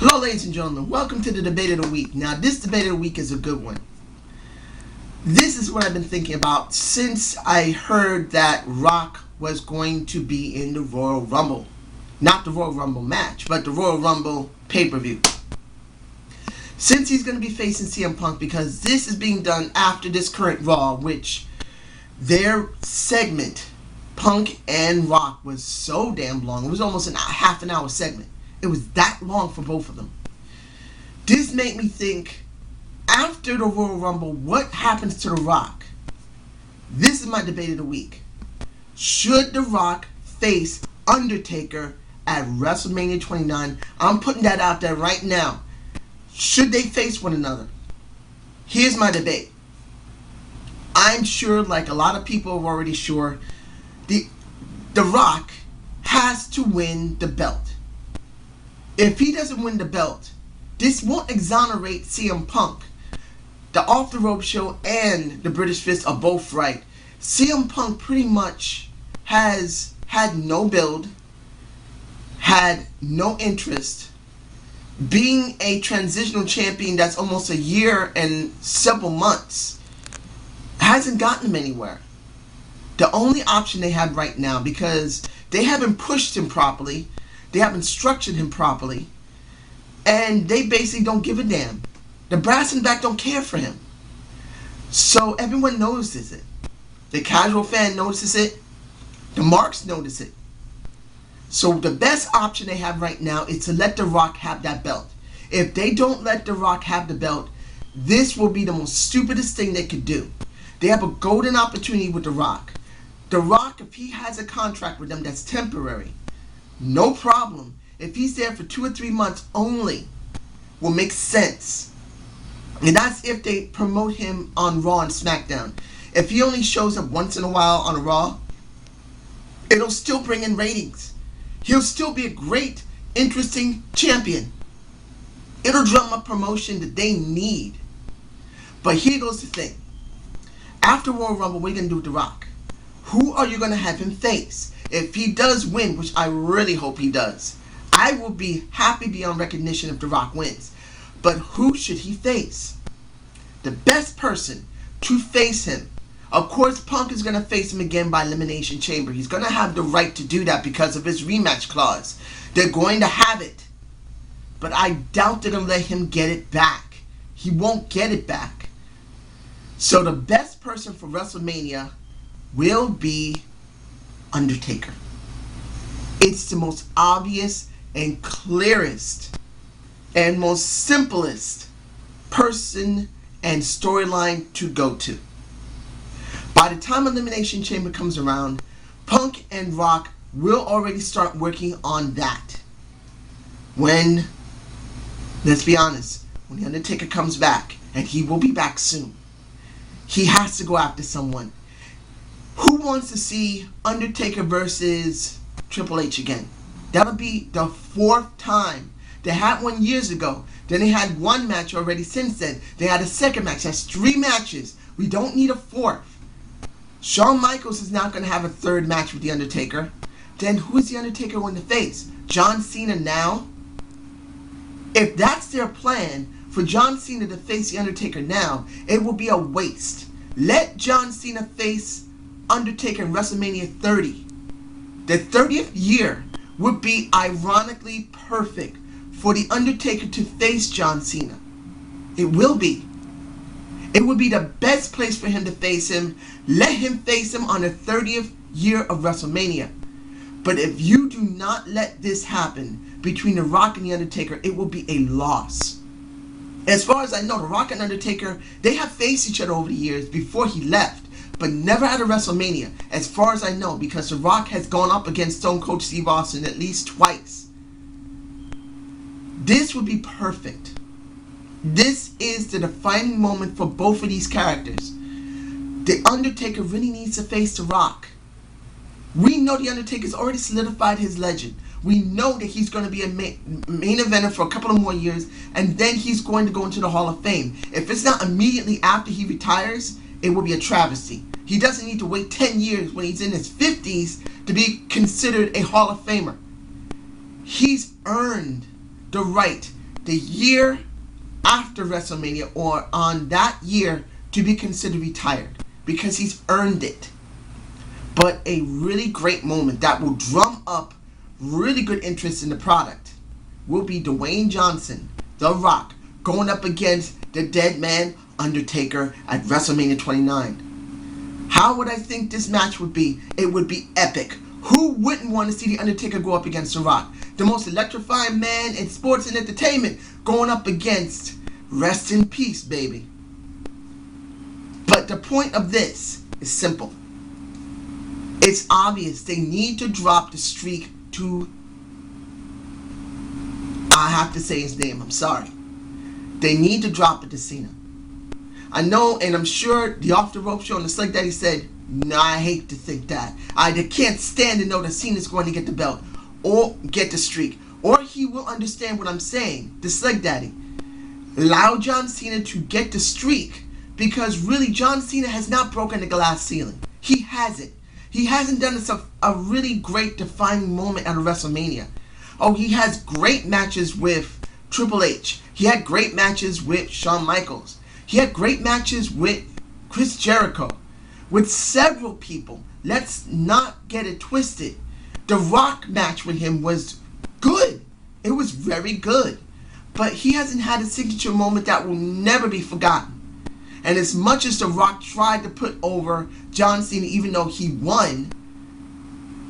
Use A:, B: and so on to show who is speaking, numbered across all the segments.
A: Hello, ladies and gentlemen. Welcome to the debate of the week. Now, this debate of the week is a good one. This is what I've been thinking about since I heard that Rock was going to be in the Royal Rumble. Not the Royal Rumble match, but the Royal Rumble pay-per-view. Since he's going to be facing CM Punk, because this is being done after this current Raw, which their segment, Punk and Rock, was so damn long. It was almost a half an hour segment. It was that long for both of them. This made me think, after the Royal Rumble, what happens to The Rock? This is my debate of the week. Should The Rock face Undertaker at WrestleMania 29? I'm putting that out there right now. Should they face one another? Here's my debate. I'm sure, like a lot of people are already sure, The Rock has to win the belt. If he doesn't win the belt, this won't exonerate CM Punk. The Off the Rope show and the British Fist are both right. CM Punk pretty much has had no build, had no interest. Being a transitional champion that's almost a year and several months hasn't gotten him anywhere. The only option they have right now, because they haven't pushed him properly, they haven't structured him properly, and they basically don't give a damn. The brass in the back don't care for him. So everyone notices it. The casual fan notices it. The marks notice it. So the best option they have right now is to let The Rock have that belt. If they don't let The Rock have the belt, this will be the most stupidest thing they could do. They have a golden opportunity with The Rock. The Rock, if he has a contract with them that's temporary, no problem. If he's there for 2 or 3 months only, will make sense. And that's if they promote him on Raw and SmackDown. If he only shows up once in a while on a Raw, it'll still bring in ratings. He'll still be a great, interesting champion. It'll drum up promotion that they need. But here goes the thing. After Royal Rumble, what are you going to do with The Rock? Who are you going to have him face? If he does win, which I really hope he does, I will be happy beyond recognition if The Rock wins. But who should he face? The best person to face him, of course, Punk is going to face him again by Elimination Chamber. He's going to have the right to do that because of his rematch clause. They're going to have it. But I doubt they're going to let him get it back. He won't get it back. So the best person for WrestleMania will be Undertaker. It's the most obvious and clearest and most simplest person and storyline to go to. By the time Elimination Chamber comes around, Punk and Rock will already start working on that. When, let's be honest, when The Undertaker comes back, and he will be back soon, he has to go after someone. Who wants to see Undertaker versus Triple H again? That'll be the 4th time. They had one years ago. Then they had one match already since then. They had a second match. That's 3 matches. We don't need a 4th. Shawn Michaels is not going to have a 3rd match with The Undertaker. Then who is The Undertaker going to face? John Cena now? If that's their plan, for John Cena to face The Undertaker now, it will be a waste. Let John Cena face Undertaker in WrestleMania 30. The 30th year would be ironically perfect for The Undertaker to face John Cena. It will be. It would be the best place for him to face him. Let him face him on the 30th year of WrestleMania. But if you do not let this happen between The Rock and The Undertaker, it will be a loss. As far as I know, The Rock and Undertaker, they have faced each other over the years before he left, but never at a WrestleMania, as far as I know, because The Rock has gone up against Stone Cold Steve Austin at least twice. This would be perfect. This is the defining moment for both of these characters. The Undertaker really needs to face The Rock. We know The Undertaker's already solidified his legend. We know that he's going to be a main eventer for a couple of more years, and then he's going to go into the Hall of Fame. If it's not immediately after he retires, it will be a travesty. He doesn't need to wait 10 years when he's in his 50s to be considered a Hall of Famer. He's earned the right the year after WrestleMania or on that year to be considered retired because he's earned it. But a really great moment that will drum up really good interest in the product will be Dwayne Johnson, The Rock, going up against the dead man Undertaker at WrestleMania 29. How would I think this match would be? It would be epic. Who wouldn't want to see The Undertaker go up against The Rock? The most electrifying man in sports and entertainment going up against rest in peace, baby. But the point of this is simple. It's obvious they need to drop the streak to, I have to say his name, I'm sorry. They need to drop it to Cena. I know, and I'm sure the Off the Rope show on the Slick Daddy said, nah, I hate to think that. I can't stand to know that Cena's going to get the belt or get the streak. Or he will understand what I'm saying, the Slick Daddy. Allow John Cena to get the streak because really John Cena has not broken the glass ceiling. He hasn't. He hasn't done a really great defining moment at a WrestleMania. Oh, he has great matches with Triple H. He had great matches with Shawn Michaels. He had great matches with Chris Jericho. With several people. Let's not get it twisted. The Rock match with him was good. It was very good. But he hasn't had a signature moment that will never be forgotten. And as much as The Rock tried to put over John Cena, even though he won,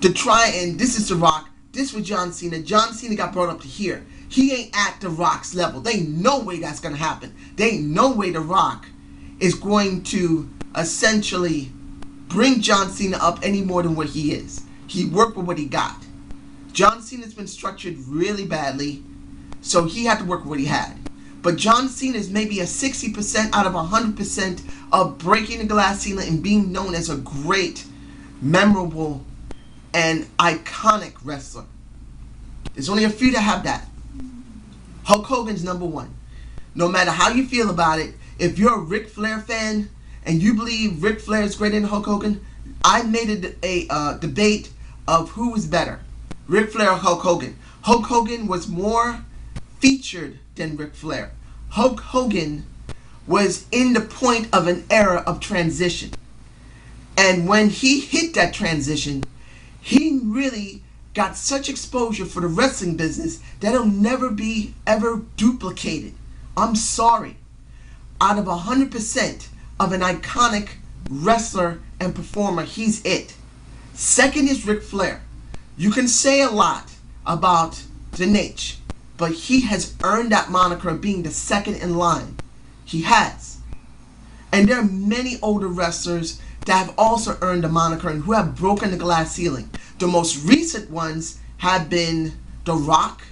A: to try and this is The Rock, this was John Cena. John Cena got brought up to here. He ain't at The Rock's level. There ain't no way that's going to happen. There ain't no way The Rock is going to essentially bring John Cena up any more than what he is. He worked with what he got. John Cena's been structured really badly, so he had to work with what he had. But John Cena is maybe a 60% out of 100% of breaking the glass ceiling and being known as a great, memorable, and iconic wrestler. There's only a few that have that. Hulk Hogan's number one. No matter how you feel about it, if you're a Ric Flair fan and you believe Ric Flair is greater than Hulk Hogan, I made a debate of who was better, Ric Flair or Hulk Hogan. Hulk Hogan was more featured than Ric Flair. Hulk Hogan was in the point of an era of transition. And when he hit that transition, he really got such exposure for the wrestling business that it'll never be ever duplicated. I'm sorry. Out of 100% of an iconic wrestler and performer, he's it. Second is Ric Flair. You can say a lot about ZANE'S, but he has earned that moniker of being the second in line. He has. And there are many older wrestlers that have also earned the moniker and who have broken the glass ceiling. The most recent ones have been The Rock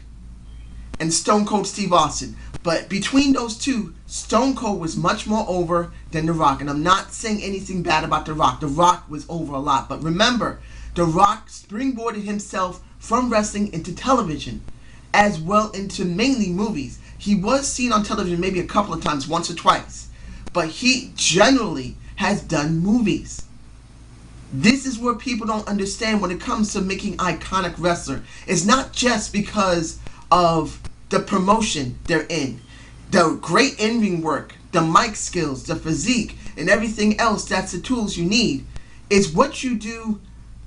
A: and Stone Cold Steve Austin. But between those two, Stone Cold was much more over than The Rock. And I'm not saying anything bad about The Rock. The Rock was over a lot. But remember, The Rock springboarded himself from wrestling into television, as well into mainly movies. He was seen on television maybe a couple of times, once or twice. But he generally has done movies. This is where people don't understand when it comes to making iconic wrestler. It's not just because of the promotion they're in, the great in-ring work, the mic skills, the physique, and everything else that's the tools you need. It's what you do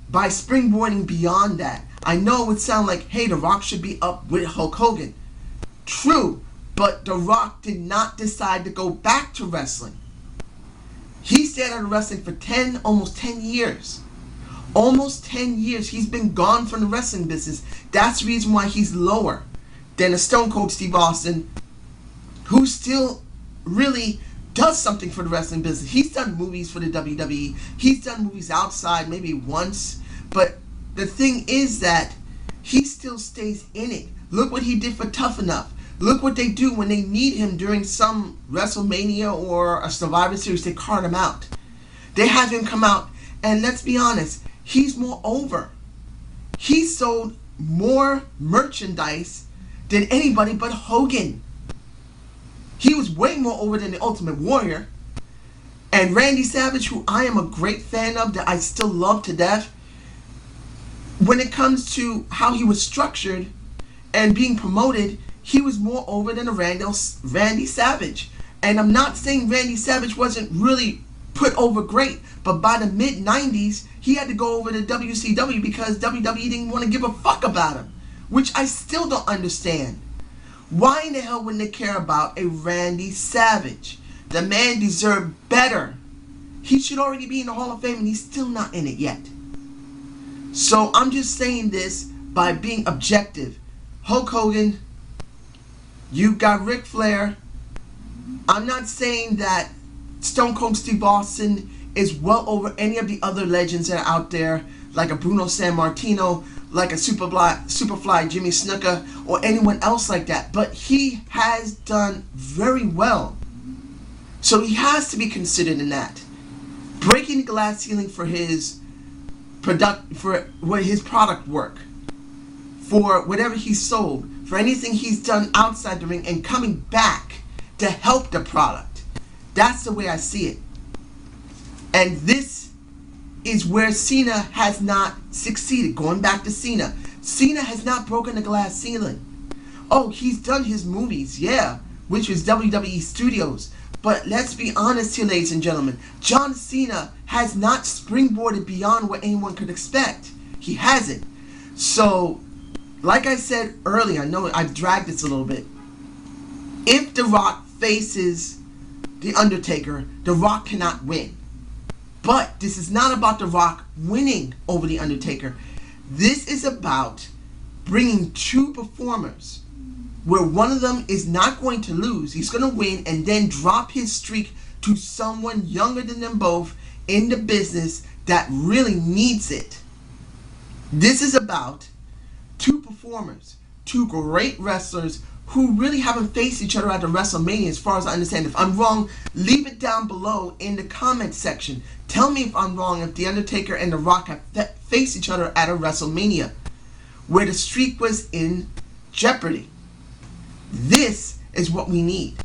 A: by springboarding beyond that. I know it would sound like, hey, The Rock should be up with Hulk Hogan. True, but The Rock did not decide to go back to wrestling. He stayed out of wrestling for almost 10 years. Almost 10 years. He's been gone from the wrestling business. That's the reason why he's lower than a Stone Cold Steve Austin, who still really does something for the wrestling business. He's done movies for the WWE. He's done movies outside maybe once. But the thing is that he still stays in it. Look what he did for Tough Enough. Look what they do when they need him during some WrestleMania or a Survivor Series. They card him out. They have him come out. And let's be honest, he's more over. He sold more merchandise than anybody but Hogan. He was way more over than the Ultimate Warrior. And Randy Savage, who I am a great fan of, that I still love to death, when it comes to how he was structured and being promoted, he was more over than a Randy Savage. And I'm not saying Randy Savage wasn't really put over great, but by the mid-90s, he had to go over to WCW because WWE didn't want to give a fuck about him, which I still don't understand. Why in the hell wouldn't they care about a Randy Savage? The man deserved better. He should already be in the Hall of Fame, and he's still not in it yet. So I'm just saying this by being objective. Hulk Hogan, you got Ric Flair. I'm not saying that Stone Cold Steve Austin is well over any of the other legends that are out there, like a Bruno Sammartino, like a Superfly Jimmy Snuka, or anyone else like that. But he has done very well. So he has to be considered in that. Breaking the glass ceiling for his product work, for whatever he sold, for anything he's done outside the ring, and coming back to help the product. That's the way I see it. And this is where Cena has not succeeded. Going back to Cena. Cena has not broken the glass ceiling. Oh, he's done his movies, yeah, which was WWE Studios. But let's be honest here, ladies and gentlemen. John Cena has not springboarded beyond what anyone could expect. He hasn't. So, like I said earlier, I know I've dragged this a little bit. If The Rock faces The Undertaker, The Rock cannot win. But this is not about The Rock winning over The Undertaker. This is about bringing two performers where one of them is not going to lose. He's going to win and then drop his streak to someone younger than them both in the business that really needs it. This is about two performers, two great wrestlers who really haven't faced each other at the WrestleMania, as far as I understand. If I'm wrong, leave it down below in the comment section. Tell me if I'm wrong, if The Undertaker and The Rock have faced each other at a WrestleMania where the streak was in jeopardy. This is what we need.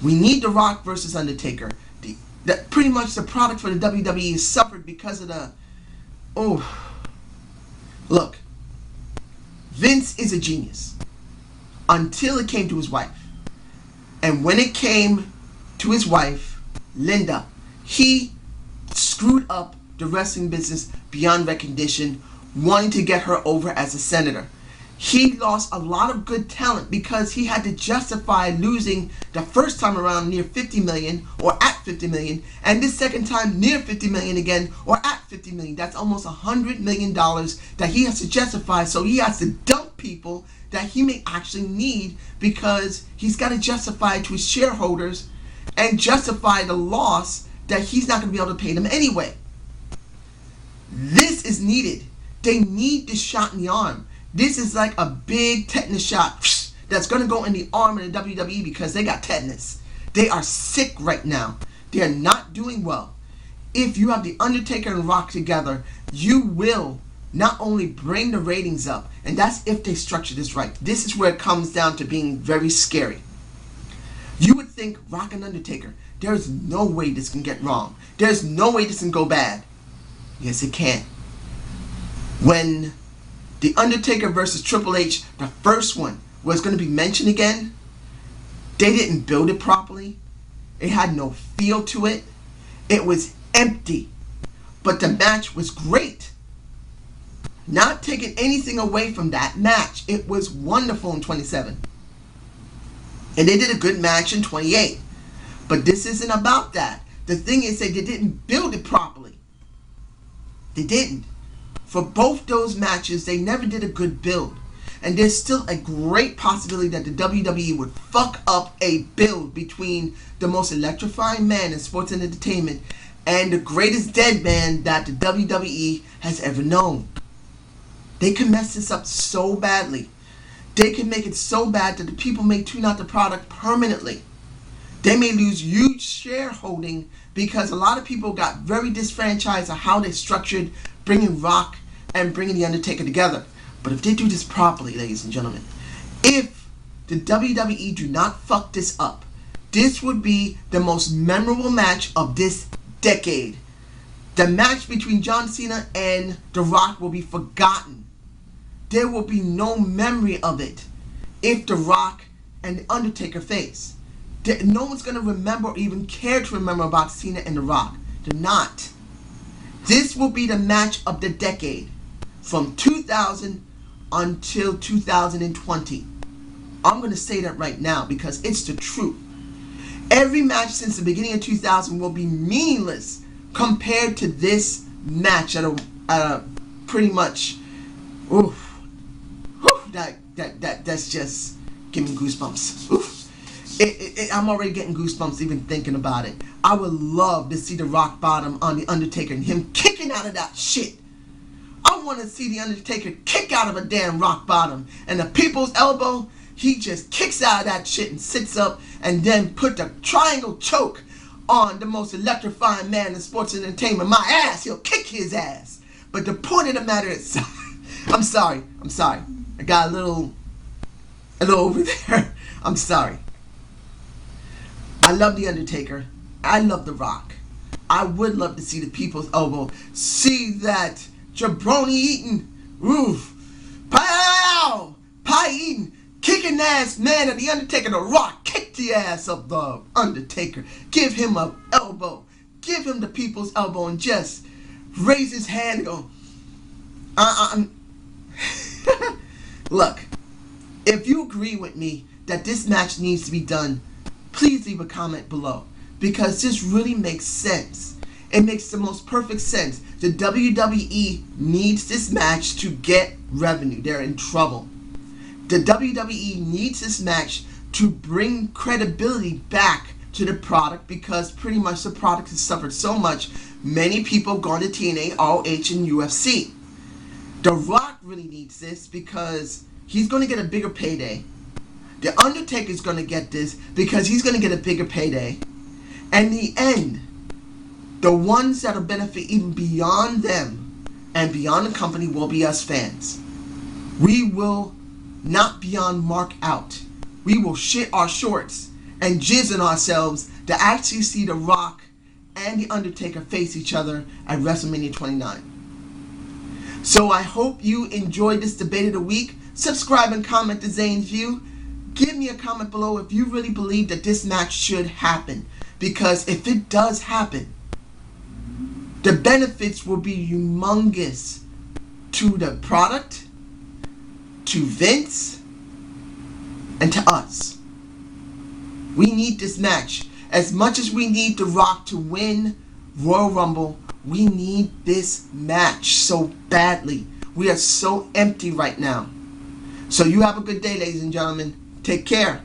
A: We need The Rock versus Undertaker. Pretty much the product for the WWE has suffered because of the... Look, Vince is a genius. Until it came to his wife. And when it came to his wife, Linda, he screwed up the wrestling business beyond recognition, wanting to get her over as a senator. He lost a lot of good talent because he had to justify losing the first time around near 50 million or at 50 million, and this second time near 50 million again or at 50 million. That's almost $100 million that he has to justify. So he has to dump people that he may actually need because he's got to justify it to his shareholders and justify the loss that he's not going to be able to pay them anyway. This is needed. They need this shot in the arm. This is like a big tetanus shot that's going to go in the arm of the WWE because they got tetanus. They are sick right now. They are not doing well. If you have The Undertaker and Rock together, you will not only bring the ratings up, and that's if they structure this right. This is where it comes down to being very scary. You would think Rock and Undertaker, there's no way this can get wrong. There's no way this can go bad. Yes, it can. When The Undertaker versus Triple H, the first one, was going to be mentioned again, they didn't build it properly. It had no feel to it. It was empty. But the match was great. Not taking anything away from that match. It was wonderful in 27. And they did a good match in 28. But this isn't about that. The thing is that they didn't build it properly. They didn't. For both those matches, they never did a good build. And there's still a great possibility that the WWE would fuck up a build between the most electrifying man in sports and entertainment and the greatest dead man that the WWE has ever known. They can mess this up so badly. They can make it so bad that the people may tune out the product permanently. They may lose huge shareholding because a lot of people got very disfranchised of how they structured bringing Rock and bringing The Undertaker together. But if they do this properly, ladies and gentlemen, if the WWE do not fuck this up, this would be the most memorable match of this decade. The match between John Cena and The Rock will be forgotten. There will be no memory of it. if The Rock and The Undertaker face. No one's going to remember or even care to remember about Cena and The Rock. They're not. This will be the match of the decade from 2000 until 2020. I'm going to say that right now because it's the truth. Every match since the beginning of 2000 will be meaningless compared to this match at a pretty much, that's just giving goosebumps. I'm already getting goosebumps even thinking about it. I would love to see the rock bottom on The Undertaker and him kicking out of that shit. I want to see The Undertaker kick out of a damn rock bottom. And the people's elbow, he just kicks out of that shit and sits up and then put the triangle choke on the most electrifying man in sports and entertainment. My ass, he'll kick his ass. But the point of the matter is, I'm sorry. I got a little over there. I'm sorry. I love The Undertaker. I love The Rock. I would love to see the people's elbow. See that jabroni eating, pow, pie eating, kicking ass man of The Undertaker. The Rock kick the ass of The Undertaker. Give him an elbow. Give him the people's elbow and just raise his hand and go, Look, if you agree with me that this match needs to be done, please leave a comment below, because this really makes sense. It makes the most perfect sense. The WWE needs this match to get revenue. They're in trouble. The WWE needs this match to bring credibility back to the product, because pretty much the product has suffered so much. Many people gone to TNA, ROH, and UFC. The Rock really needs this because he's going to get a bigger payday. The Undertaker's going to get this because he's going to get a bigger payday. And in the end, the ones that'll benefit even beyond them and beyond the company will be us fans. We will not beyond mark out. We will shit our shorts and jizz in ourselves to actually see The Rock and The Undertaker face each other at WrestleMania 29. So I hope you enjoyed this debate of the week. Subscribe and comment to Zane's View. Give me a comment below if you really believe that this match should happen. Because if it does happen, the benefits will be humongous to the product, to Vince, and to us. We need this match. As much as we need The Rock to win Royal Rumble, we need this match so badly. We are so empty right now. So you have a good day, ladies and gentlemen. Take care.